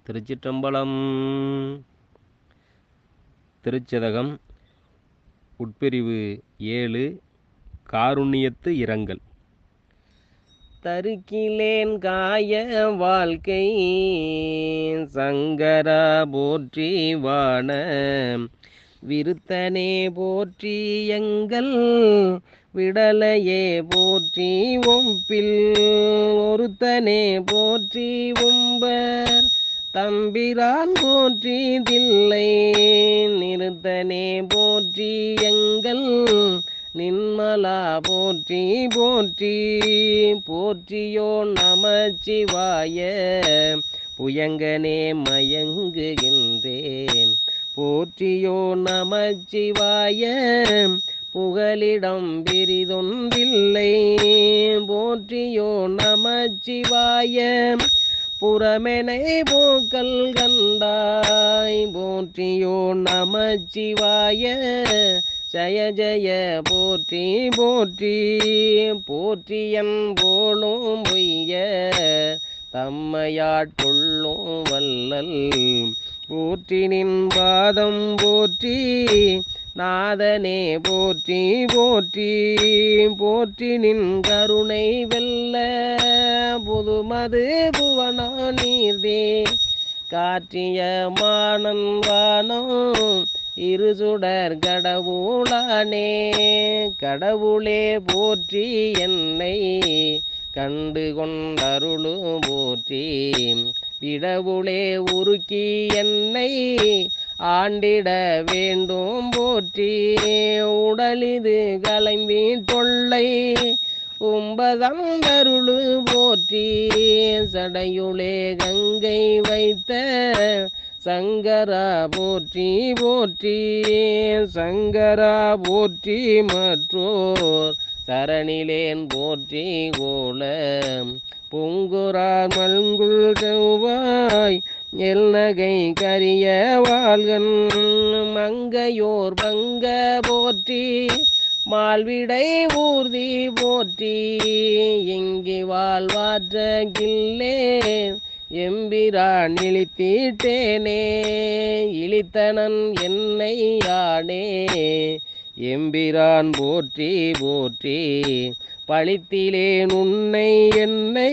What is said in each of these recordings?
திருச்சிற்றம்பலம். திருச்சதகம் உட்பிரிவு 7 காருண்யத்து இரங்கல். தருக்கிலேன் காய வாழ்க்கை சங்கரா போற்றி வான விருத்தனே போற்றி எங்கள் விடலையே போற்றி ஒப்பில் ஒருத்தனே போற்றி உம்பர் தம்பிரான் போற்றி தில்லை நிறுத்தனே போற்றி எங்கள் நின்மலா போற்றி போற்றி போற்றியோ நமச்சிவாய புயங்கனே மயங்குகின்றேன் போற்றியோ நமச்சிவாய புகலிடம் பிரிதொன்றில்லை போற்றியோ நமச்சிவாய புறமெனை போக்கல் கண்டாய் போற்றியோ நமச்சிவாய ஜய ஜய போற்றி போற்றி போற்றியன் போலும் பொய்ய தம்மையாட்கொள்ளும் வல்லல் போற்றி நின் பாதம் போற்றி நாதனே போற்றி போற்றி போற்றி நின் கருணை வெல்ல புதுமது புவனா நீர்தே காற்றிய மானன் வானம் இருசுடர் கடவுளானே கடவுளே போற்றி என்னை கண்டு கொண்டருளு போற்றி விடவுளே உருக்கி என்னை ஆண்டிட வேண்டும் போற்றி உடலிது கலைந்தி தொல்லை உம்பதந்தருளு போற்றி சடையுளே கங்கை வைத்த சங்கரா போற்றி போற்றி சங்கரா போற்றி மற்றோர் சரணிலேன் போற்றி கோல பொங்குரார் மல்குள் செவ்வாய் எல்நகை கரிய வாள்கன் மங்கையோர் பங்க போற்றி மால்விடை ஊர்தி போற்றி இங்கு வாழ்வாற்ற கில்லேன் எம்பிரான் இழித்தீட்டேனே இழித்தனன் என்னை யானே எம்பிரான் போற்றி போற்றி பழித்திலேன் உன்னை என்னை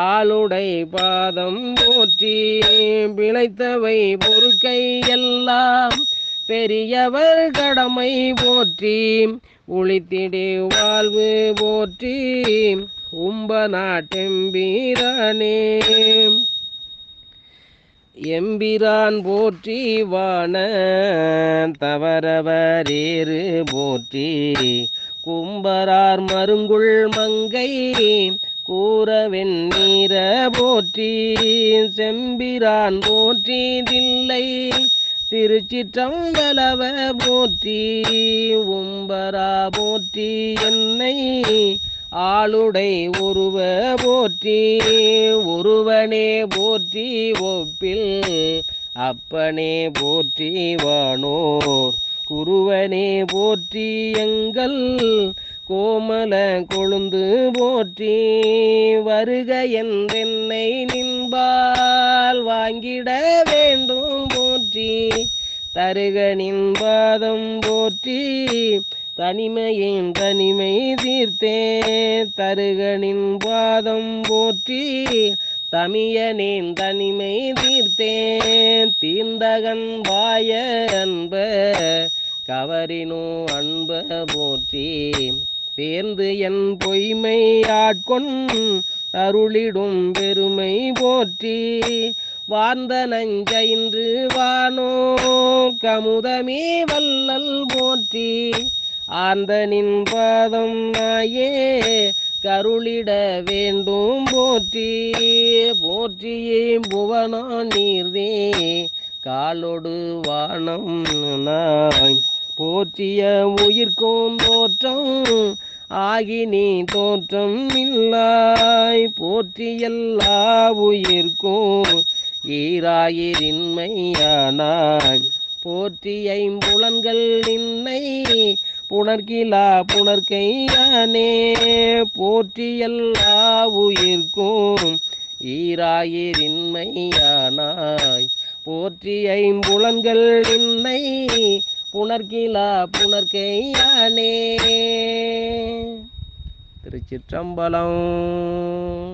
ஆளுடை பாதம் போற்றி பிழைத்தவை பொறுக்கை எல்லாம் பெரியவர் கடமை போற்றி உளித்திடே வாழ்வு போற்றி உம்ப நாட்டெம்பீரானே எம்பிரான் போற்றி வான தவறவரேறு போற்றி கும்பரார் மருங்குள் மங்கை கூறவெண் நீர போற்றி செம்பிரான் போற்றி தில்லை திருச்சிற்றம்பலவ போற்றி உம்பரா போற்றி என்னை ஆளுடை உருவ போற்றி ஒருவனே போற்றி ஒப்பில் அப்பனே போற்றி வானோர் குருவனே போற்றி எங்கள் கோமல கொழுந்து போற்றி வருக என்றென்னை நின்பால் வாங்கிட வேண்டும் போற்றி தருக நின் பாதம் போற்றி தனிமையின் தனிமை தீர்த்தே தருக நின் பாதம் போற்றி தமியனின் தனிமை தீர்த்தேன் தீர்ந்தகன் வாய அன்ப கவரினோ அன்ப போற்றி தேர்ந்து என் பொய்மை ஆட்கொண் அருளிடும் பெருமை போற்றி வார்ந்த நஞ்சைன்று வானோ கமுதமே வல்லல் போற்றி ஆர்ந்த நின் பாதம் நாயே கருளிட வேண்டும் போற்றி போற்றியே புவனா நீர்தே காலொடு வானம் நாய் போற்றிய உயிர்க்கும் தோற்றம் ஆகி நீ தோற்றம் இல்லாய் போற்றி எல்லா உயிர்க்கும் ஈராயிரின்மையானாய் போற்றி ஐம்புலன்கள் நின்னை புணர்கிலா புணர்க்கையானே போற்றி எல்லா உயிர்க்கும் ஈராயிரின்மையானாய் போற்றி ஐம்புலன்கள் நின்னை புணர்கிலா புணர்க்கையானே. திருச்சிற்றம்பலம்.